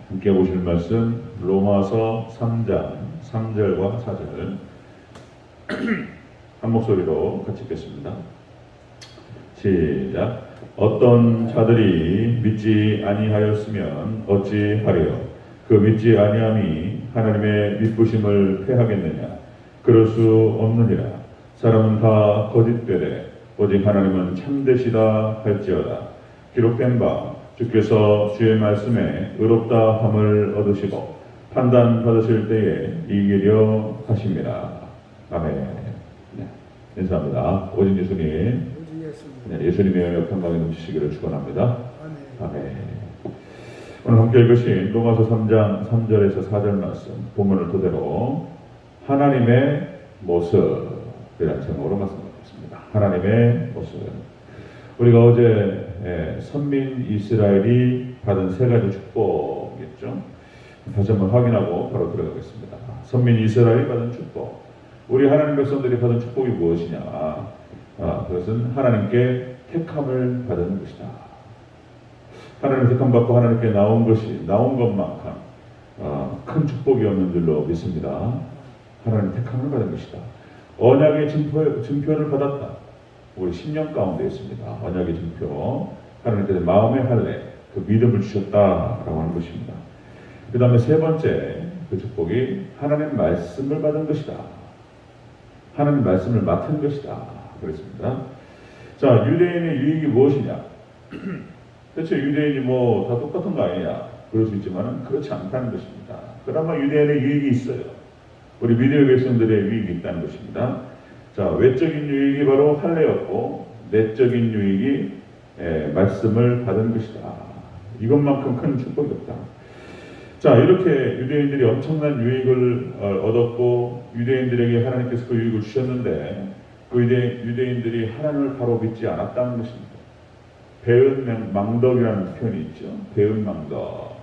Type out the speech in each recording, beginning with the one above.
함께 보실 말씀 로마서 3장 3절과 4절 한 목소리로 같이 읽겠습니다. 시작. 어떤 자들이 믿지 아니하였으면 어찌하리요? 그 믿지 아니함이 하나님의 믿부심을 패하겠느냐? 그럴 수 없느니라. 사람은 다 거짓되되 오직 하나님은 참되시다 할지어다. 기록된 바 주께서 주의 말씀에 의롭다 함을 얻으시고 판단 받으실 때에 이기려 하심이라. 아멘. 네, 인사합니다. 오직 예수님. 네, 예수님의 영역 평강에 넘치시기를 축원합니다. 아멘. 오늘 함께 읽으신 로마서 3장 3절에서 4절 말씀 본문을 토대로 하나님의 모습이라는 제목으로 말씀드리겠습니다. 하나님의 모습. 우리가 어제 선민 이스라엘이 받은 세 가지 축복이었죠. 다시 한번 확인하고 바로 들어가겠습니다. 선민 이스라엘이 받은 축복. 우리 하나님 백성들이 받은 축복이 무엇이냐? 그것은 하나님께 택함을 받은 것이다. 하나님 택함 받고 하나님께 나온 것만큼 큰 축복이 없는 줄로 믿습니다. 하나님 택함을 받은 것이다. 언약의 증표를 받았다. 우리 10년 가운데 있습니다. 언약의 증표, 하나님께서 마음의 할례, 그 믿음을 주셨다라고 하는 것입니다. 그 다음에 세 번째 그 축복이 하나님 말씀을 받은 것이다. 하나님 말씀을 맡은 것이다. 그렇습니다. 자, 유대인의 유익이 무엇이냐? 대체 유대인이 뭐 다 똑같은 거 아니냐? 그럴 수 있지만 그렇지 않다는 것입니다. 그나마 유대인의 유익이 있어요. 우리 믿음의 백성들의 유익이 있다는 것입니다. 자, 외적인 유익이 바로 할례였고 내적인 유익이 말씀을 받은 것이다. 이것만큼 큰 축복이 없다. 자, 이렇게 유대인들이 엄청난 유익을 얻었고 유대인들에게 하나님께서 그 유익을 주셨는데 그 유대인들이 하나님을 바로 믿지 않았다는 것입니다. 배은망덕이라는 표현이 있죠. 배은망덕.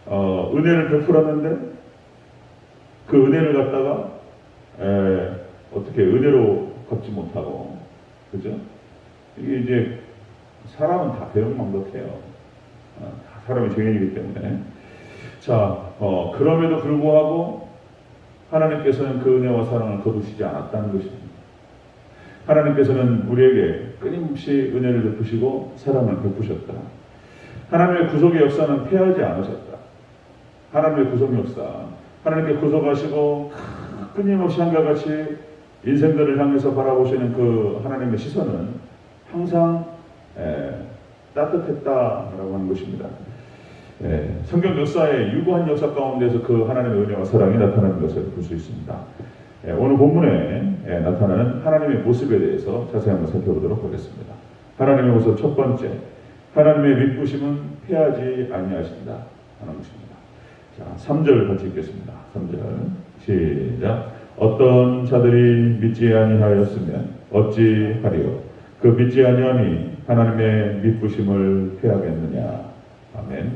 은혜를 베풀었는데 그 은혜를 갖다가 어떻게 은혜로 갚지 못하고, 그죠? 이게 이제 사람은 다 배은망덕해요. 다 사람이 죄인이기 때문에. 자, 그럼에도 불구하고 하나님께서는 그 은혜와 사랑을 거두시지 않았다는 것입니다. 하나님께서는 우리에게 끊임없이 은혜를 베푸시고 사랑을 베푸셨다. 하나님의 구속의 역사는 폐하지 않으셨다. 하나님의 구속 역사, 하나님께 구속하시고 끊임없이 한결같이 인생들을 향해서 바라보시는 그 하나님의 시선은 항상 따뜻했다라고 하는 것입니다. 성경 역사의 유구한 역사 가운데서 그 하나님의 은혜와 사랑이 나타나는 것을 볼 수 있습니다. 오늘 본문에 나타나는 하나님의 모습에 대해서 자세히 한번 살펴보도록 하겠습니다. 하나님의 모습 첫 번째, 하나님의 믿부심은 패하지 아니하신다 하는 것입니다. 자, 3절 같이 읽겠습니다. 3절 시작. 어떤 자들이 믿지 아니하였으면 어찌하리요? 그 믿지 아니함이 하나님의 믿부심을 패하겠느냐. 아멘.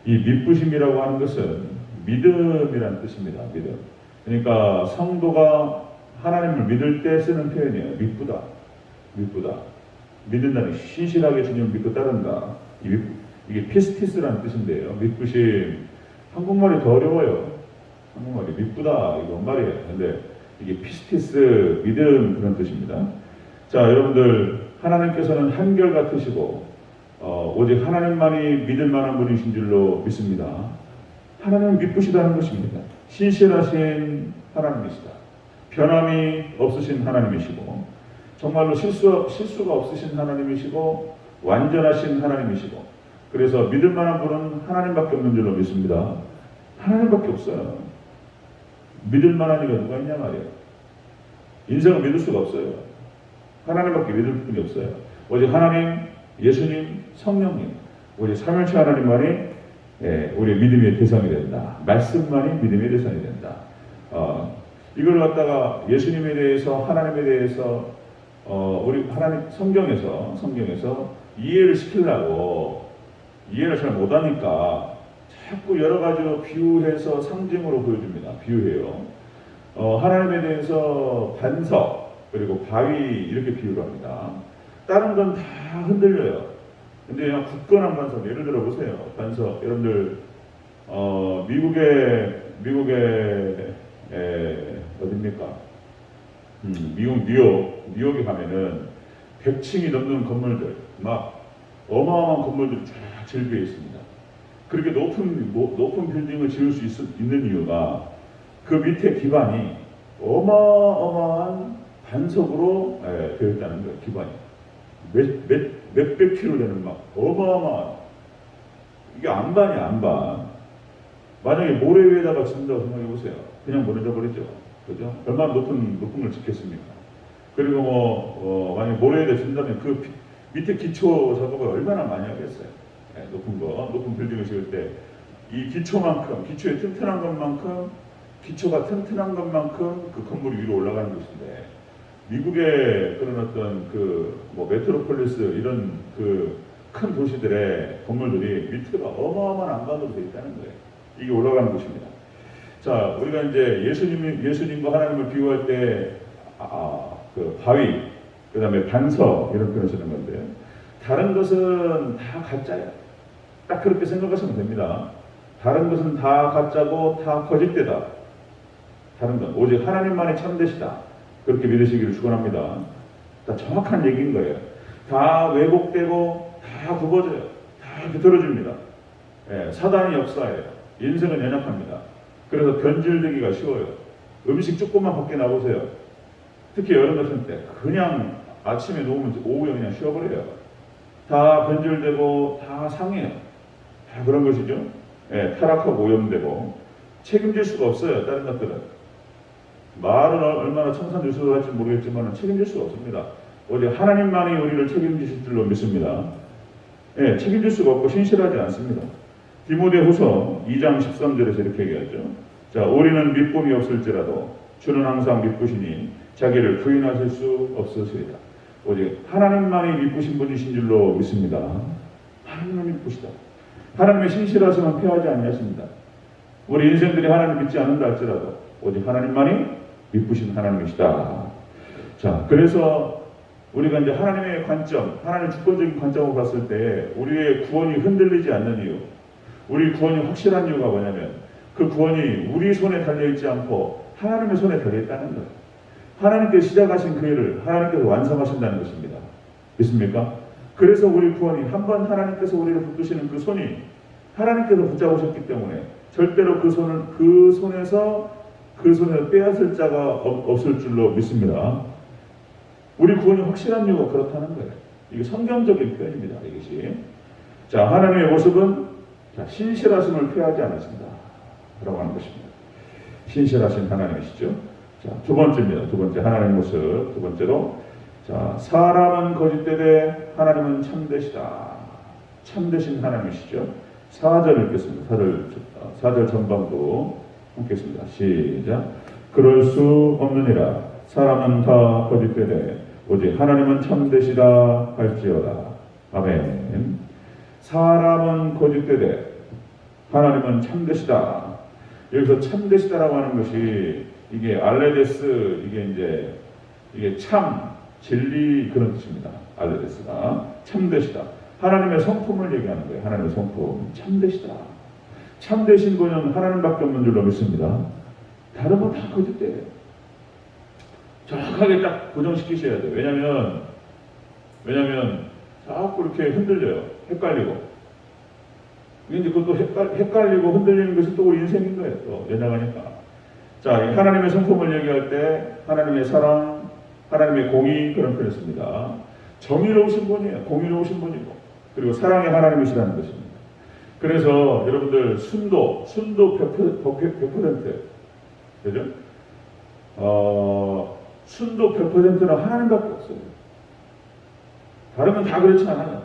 이 믿부심이라고 하는 것은 믿음이라는 뜻입니다. 믿음. 그러니까 성도가 하나님을 믿을 때 쓰는 표현이에요. 믿부다. 믿부다. 믿는다는 신실하게 주님을 믿고 따른다. 이게 피스티스라는 뜻인데요. 믿부심. 한국말이 더 어려워요. 한국말이 믿부다. 이거 말이에요. 근데 이게 피스티스, 믿음 그런 뜻입니다. 자, 여러분들 하나님께서는 한결같으시고 오직 하나님만이 믿을 만한 분이신 줄로 믿습니다. 하나님은 믿부시다는 것입니다. 신실하신 하나님이시다. 변함이 없으신 하나님이시고 정말로 실수가 없으신 하나님이시고 완전하신 하나님이시고 그래서 믿을 만한 분은 하나님밖에 없는 줄로 믿습니다. 하나님밖에 없어요. 믿을 만한 이가 누가 있냐 말이에요. 인생을 믿을 수가 없어요. 하나님밖에 믿을 분이 없어요. 오직 하나님, 예수님, 성령님, 오직 삼위일체 하나님만이 우리의 믿음의 대상이 된다. 말씀만이 믿음의 대상이 된다. 이걸 갖다가 예수님에 대해서 하나님에 대해서 우리 하나님 성경에서 이해를 시키려고 이해를 잘 못하니까 자꾸 여러 가지로 비유해서 상징으로 보여줍니다. 비유해요. 하나님에 대해서 반석 그리고 바위 이렇게 비유를 합니다. 다른 건 다 흔들려요. 근데 그냥 굳건한 반석, 예를 들어 보세요. 반석, 여러분들 미국의 어딥니까? 미국 뉴욕에 가면은 100층이 넘는 건물들, 막 어마어마한 건물들이 쫙 질비해 있습니다. 그렇게 높은 빌딩을 지을 수 있는 이유가 그 밑에 기반이 어마어마한 반석으로 되어 있다는 거예요. 기반이 몇백 킬로 되는 막 어마어마한, 이게 안반이야, 안반. 만약에 모래 위에다가 짓는다고 생각해 보세요. 그냥 무너져 버리죠. 그죠? 얼마나 높은 걸 짓겠습니까? 그리고 만약에 모래 위에다 짓는다면 그 밑에 기초 작업을 얼마나 많이 하겠어요. 높은 빌딩을 지을 때 이 기초에 튼튼한 것만큼, 기초가 튼튼한 것만큼 그 건물이 위로 올라가는 것인데, 미국의 그런 어떤 메트로폴리스 이런 큰 도시들의 건물들이 밑에가 어마어마한 안반으로 되어 있다는 거예요. 이게 올라가는 것입니다. 자, 우리가 이제 예수님과 하나님을 비유할 때, 그 바위, 그 다음에 반석, 이런 표현을 쓰는 건데, 다른 것은 다 가짜예요. 딱 그렇게 생각하시면 됩니다. 다른 것은 다 가짜고 다 거짓되다. 다른 것, 오직 하나님만이 참되시다. 그렇게 믿으시기를 축원합니다. 다 정확한 얘기인 거예요. 다 왜곡되고 다 굽어져요. 다 비틀어집니다. 사단이 역사예요. 인생은 연약합니다. 그래서 변질되기가 쉬워요. 음식 조금만 밖에 나보세요. 특히 여름 같은 때 그냥 아침에 놓으면 오후에 그냥 쉬어버려요. 다 변질되고 다 상해요. 다 그런 것이죠. 타락하고 오염되고 책임질 수가 없어요. 다른 것들은 말은 얼마나 청산유수를 할지 모르겠지만 책임질 수가 없습니다. 오직 하나님만이 우리를 책임지실 줄로 믿습니다. 책임질 수가 없고 신실하지 않습니다. 디모데후서 2장 13절에서 이렇게 얘기하죠. 자, 우리는 믿음이 없을지라도 주는 항상 믿으시니 자기를 부인하실 수 없으시리라. 오직 하나님만이 믿으신 분이신 줄로 믿습니다. 하나님만 믿으시다. 하나님의 신실하심은 패하지 아니하십니다. 우리 인생들이 하나님 믿지 않는다 할지라도 오직 하나님만이 믿으신 하나님이시다. 자, 그래서 우리가 이제 하나님의 관점, 하나님의 주권적인 관점으로 봤을 때 우리의 구원이 흔들리지 않는 이유, 우리 구원이 확실한 이유가 뭐냐면 그 구원이 우리 손에 달려있지 않고 하나님의 손에 달려있다는 거예요. 하나님께서 시작하신 그 일을 하나님께서 완성하신다는 것입니다. 믿습니까? 그래서 우리 구원이 한번 하나님께서 우리를 붙드시는 그 손이 하나님께서 붙잡으셨기 때문에 절대로 그 손에서 빼앗을 자가 없을 줄로 믿습니다. 우리 구원이 확실한 이유가 그렇다는 거예요. 이게 성경적인 표현입니다. 이것이. 자, 하나님의 모습은 신실하심을 피하지 않으신다 라고 하는 것입니다. 신실하신 하나님이시죠. 자, 두 번째입니다. 두 번째 하나님의 모습. 두 번째로, 자, 사람은 거짓되되 하나님은 참되시다. 참되신 하나님이시죠. 4절 읽겠습니다. 4절 전반부 읽겠습니다. 시작. 그럴 수 없느니라. 사람은 다 거짓되되 오직 하나님은 참되시다 할지어다. 아멘. 사람은 거짓되되 하나님은 참되시다. 여기서 참되시다라고 하는 것이 이게 알레데스, 이게 참, 진리 그런 뜻입니다. 알레데스가 참되시다. 하나님의 성품을 얘기하는 거예요. 하나님의 성품. 참되시다. 참되신 분은 하나님밖에 없는 줄로 믿습니다. 다른 건 다 거짓돼요. 정확하게 딱 고정시키셔야 돼요. 왜냐면 자꾸 이렇게 흔들려요. 헷갈리고. 이제 그것도 헷갈리고 흔들리는 것이 또 우리 인생인 거예요. 또 연약하니까. 자, 하나님의 성품을 얘기할 때 하나님의 사랑, 하나님의 공의 그런 표현을 씁니다. 정의로우신 분이에요. 공의로우신 분이고 그리고 사랑의 하나님이시라는 것입니다. 그래서 여러분들 순도 100%, 그죠? 순도 100%는 하나님밖에 없어요. 다른 건 다 그렇지 않아요.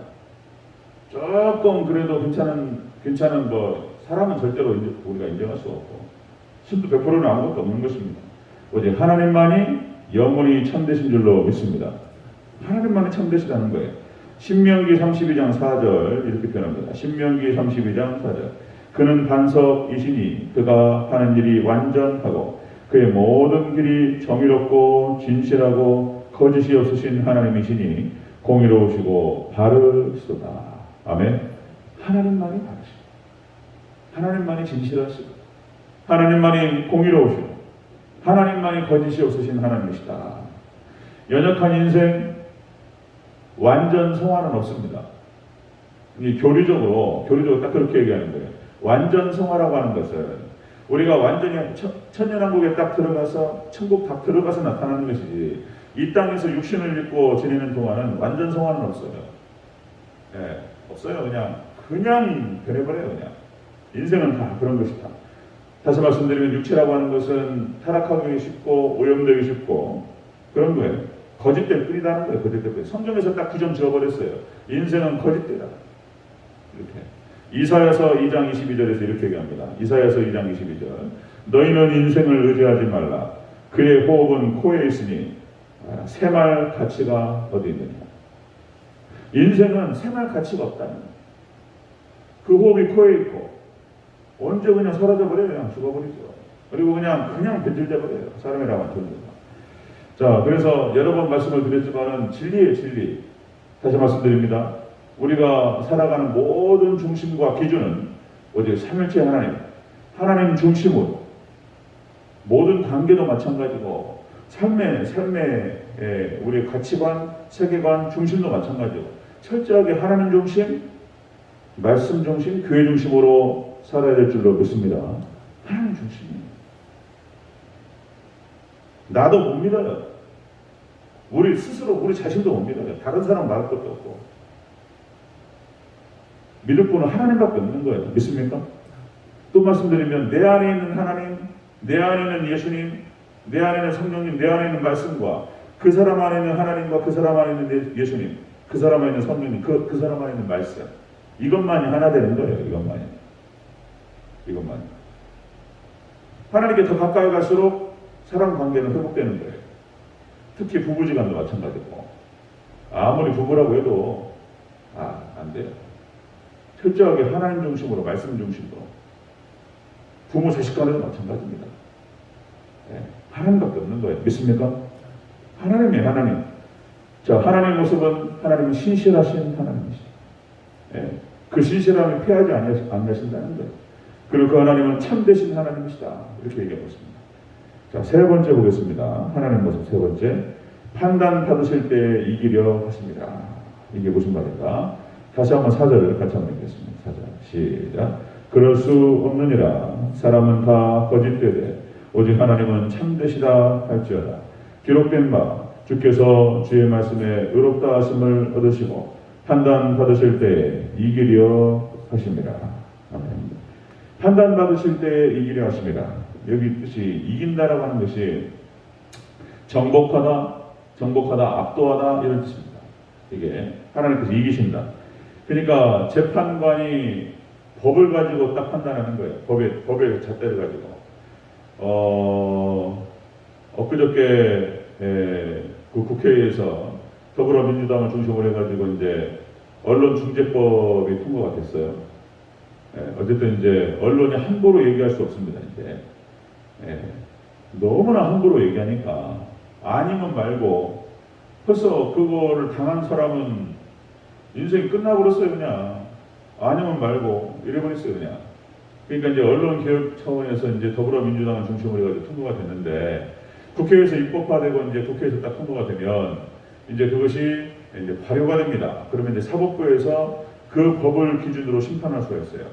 조금 그래도 괜찮은 사람은 절대로 우리가 인정할 수 없고 순도 100%는 아무것도 없는 것입니다. 오직 하나님만이 영원히 참되신 줄로 믿습니다. 하나님만이 참되시다는 거예요. 신명기 32장 4절 이렇게 표현합니다. 신명기 32장 4절. 그는 반석이시니 그가 하는 일이 완전하고 그의 모든 길이 정의롭고 진실하고 거짓이 없으신 하나님이시니 공의로우시고 바르시도다. 아멘. 하나님만이 바르십니다. 하나님만이 진실하시고 하나님만이 공의로우시고 하나님만이 거짓이 없으신 하나님이시다. 연약한 인생 완전 성화는 없습니다. 이 교리적으로 딱 그렇게 얘기하는 거예요. 완전 성화라고 하는 것은 우리가 완전히 천년왕국에 딱 들어가서 천국 딱 들어가서 나타나는 것이지, 이 땅에서 육신을 입고 지내는 동안은 완전 성화는 없어요. 예, 없어요. 그냥 변해버려요. 그냥 인생은 다 그런 것이다. 다시 말씀드리면 육체라고 하는 것은 타락하기 쉽고 오염되기 쉽고 그런 거예요. 거짓될 뿐이라는 거예요. 거짓될 뿐. 성경에서 딱 그 점 지어버렸어요. 인생은 거짓되다. 이렇게. 이사야서 2장 22절에서 이렇게 얘기합니다. 이사야서 2장 22절. 너희는 인생을 의지하지 말라. 그의 호흡은 코에 있으니 샘할 가치가 어디 있느냐. 인생은 샘할 가치가 없다는 거예요. 그 호흡이 코에 있고 언제 그냥 사라져버려요. 그냥 죽어버리죠. 그리고 그냥 변질돼버려요. 사람이라고 하는 존재가. 자, 그래서 여러 번 말씀을 드렸지만은 진리예요, 진리. 다시 말씀드립니다. 우리가 살아가는 모든 중심과 기준은 오직 삼일체 하나님 중심으로, 모든 관계도 마찬가지고 삶의 우리의 가치관, 세계관, 중심도 마찬가지고 철저하게 하나님 중심, 말씀 중심, 교회 중심으로 살아야 될 줄로 믿습니다. 하나님 중심이에요. 나도 못 믿어요. 우리 스스로 우리 자신도 못 믿어요. 다른 사람 말할 것도 없고. 믿을 분은 하나님밖에 없는 거예요. 믿습니까? 또 말씀드리면 내 안에 있는 하나님, 내 안에 있는 예수님, 내 안에 있는 성령님, 내 안에 있는 말씀과 그 사람 안에 있는 하나님과 그 사람 안에 있는 예수님, 그 사람 안에 있는 성령님, 그 사람 안에 있는 말씀, 이것만이 하나 되는 거예요. 이것만이. 하나님께 더 가까이 갈수록 사람 관계는 회복되는 거예요. 특히 부부지간도 마찬가지고. 아무리 부부라고 해도 안 돼요. 철저하게 하나님 중심으로, 말씀 중심으로. 부모 자식 간에도 마찬가지입니다. 네, 하나님밖에 없는 거예요. 믿습니까? 하나님이에요, 하나님. 자, 하나님의 모습은 하나님은 신실하신 하나님이시죠. 네, 그 신실함을 피하지 않으신다는 거예요. 그리고 그 하나님은 참되신 하나님이시다. 이렇게 얘기하고 있습니다. 자, 세 번째 보겠습니다. 하나님 모습 세 번째. 판단 받으실 때 이기려 하십니다. 이게 무슨 말인가? 다시 한번 4절을 같이 한번 읽겠습니다. 4절 시작. 그럴 수 없느니라. 사람은 다 거짓되되 오직 하나님은 참되시다 할지어다. 기록된 바 주께서 주의 말씀에 의롭다 하심을 얻으시고 판단 받으실 때에 이기려 하십니다. 아멘. 판단 받으실 때에 이기려 하십니다. 여기 뜻이 이긴다라고 하는 것이 정복하다, 압도하다 이런 뜻입니다. 이게 하나님께서 이기신다. 그러니까 재판관이 법을 가지고 딱 판단하는 거예요. 법의 잣대를 가지고. 엊그저께 그 국회에서 더불어민주당을 중심으로 해가지고 이제 언론중재법이 통과가 됐어요. 어쨌든 이제 언론이 함부로 얘기할 수 없습니다. 이제 너무나 함부로 얘기하니까 아니면 말고 벌써 그거를 당한 사람은 인생이 끝나버렸어요. 그냥 아니면 말고 이래버렸어요. 그냥. 그러니까 이제 언론 개혁 차원에서 이제 더불어민주당을 중심으로 해가지고 통과가 됐는데 국회에서 입법화되고 이제 국회에서 딱 통과가 되면 이제 그것이 이제 발효가 됩니다. 그러면 이제 사법부에서 그 법을 기준으로 심판할 수가 있어요.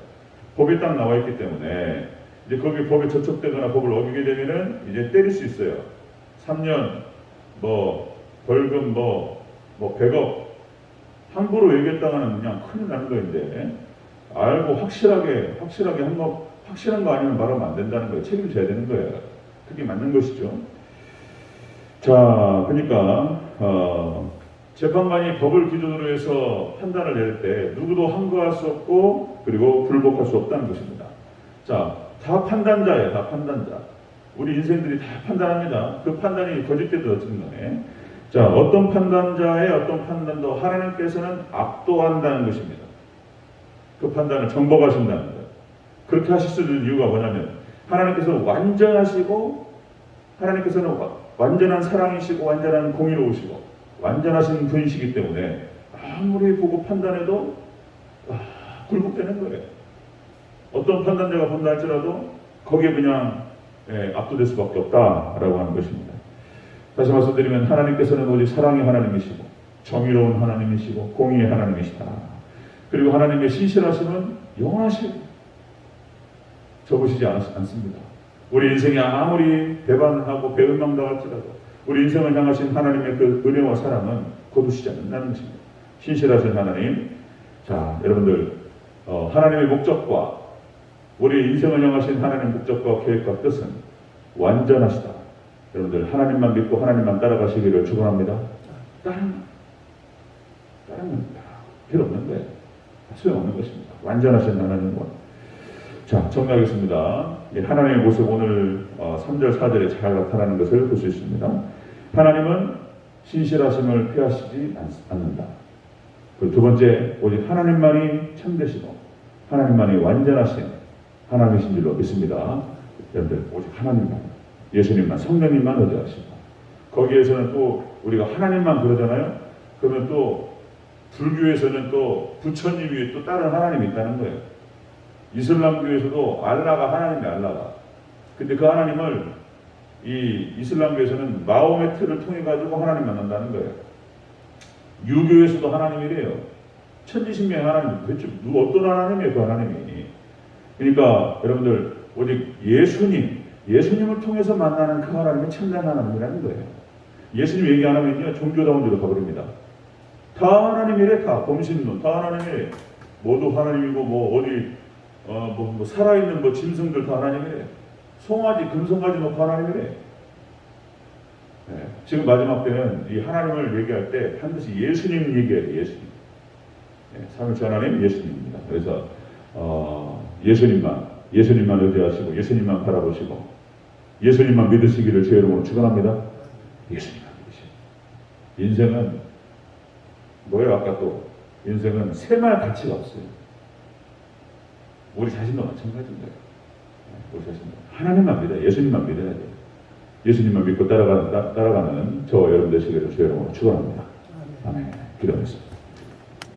법이 딱 나와 있기 때문에 이제 거기 법에 저촉되거나 법을 어기게 되면은 이제 때릴 수 있어요. 3년, 벌금 100억. 함부로 얘기했다가는 그냥 큰일 나는 거인데, 알고 확실하게 확실한 거 아니면 말하면 안 된다는 거예요. 책임져야 되는 거예요. 그게 맞는 것이죠. 자, 그러니까, 재판관이 법을 기준으로 해서 판단을 낼 때 누구도 항거할 수 없고 그리고 불복할 수 없다는 것입니다. 자, 다 판단자예요. 다 판단자. 우리 인생들이 다 판단합니다. 그 판단이 거짓되든 어쨌든 간에. 자, 어떤 판단자의 어떤 판단도 하나님께서는 압도한다는 것입니다. 그 판단을 정복하신다는 거예요. 그렇게 하실 수 있는 이유가 뭐냐면 하나님께서는 완전하시고 하나님께서는 완전한 사랑이시고 완전한 공의로우시고 완전하신 분이시기 때문에 아무리 보고 판단해도 굴복되는 거예요. 어떤 판단자가 본다 할지라도 거기에 그냥 압도될 수밖에 없다라고 하는 것입니다. 다시 말씀드리면 하나님께서는 오직 사랑의 하나님이시고 정의로운 하나님이시고 공의의 하나님이시다. 그리고 하나님의 신실하심은 영원하시고 접으시지 않습니다. 우리 인생이 아무리 배반을 하고 배은망당할지라도 우리 인생을 향하신 하나님의 그 은혜와 사랑은 거두시지 않는다는 것입니다. 신실하신 하나님. 자, 여러분들 하나님의 목적과 우리 인생을 향하신 하나님의 목적과 계획과 뜻은 완전하시다. 여러분들 하나님만 믿고 하나님만 따라가시기를 축원합니다. 다른 필요 없는 거예요. 소용없는 것입니다. 완전하신 하나님과. 자, 정리하겠습니다. 하나님의 모습 오늘 3절 4절에 잘 나타나는 것을 볼 수 있습니다. 하나님은 신실하심을 폐하시지 않는다. 그리고 두 번째, 오직 하나님만이 참되시고 하나님만이 완전하신 하나님이신 줄로 믿습니다. 여러분들 오직 하나님만, 예수님만, 성령님만 의지하시고 거기에서는 또 우리가 하나님만 그러잖아요. 그러면 또 불교에서는 또 부처님 위에 또 다른 하나님이 있다는 거예요. 이슬람교에서도 알라가 하나님이 알라가. 근데 그 하나님을 이 이슬람교에서는 마호메트를 통해 가지고 하나님 만난다는 거예요. 유교에서도 하나님이래요. 천지신명의 하나님. 도대체 어떤 하나님이에요, 그 하나님이? 그러니까 여러분들 오직 예수님을 통해서 만나는 그 하나님이 참된 하나님이라는 거예요. 예수님 얘기 안 하면요 종교다운 데로 가버립니다. 다 하나님이래, 다 범신론, 다 하나님이래. 모두 하나님이고 뭐 어디 뭐 살아있는 뭐 짐승들 다 하나님이래. 송아지, 금송아지 놓고 하나님이래. 네. 지금 마지막 때는 이 하나님을 얘기할 때 반드시 예수님 얘기해야 돼. 예수님. 네. 삼위일체 하나님 예수님입니다. 그래서 예수님만 의지하시고 예수님만 바라보시고 예수님만 믿으시기를 제 이름으로 축원합니다. 예수님만 믿으시고. 인생은 뭐예요? 아까 또 인생은 셈할 가치가 없어요. 우리 자신도 마찬가지입니다. 우리 자신도 하나님만 믿어요. 예수님만 믿어야 돼요. 예수님만 믿고 따라가는 저 여러분 되시기를 주의 이름으로 축원합니다. 아멘. 기도하겠습니다.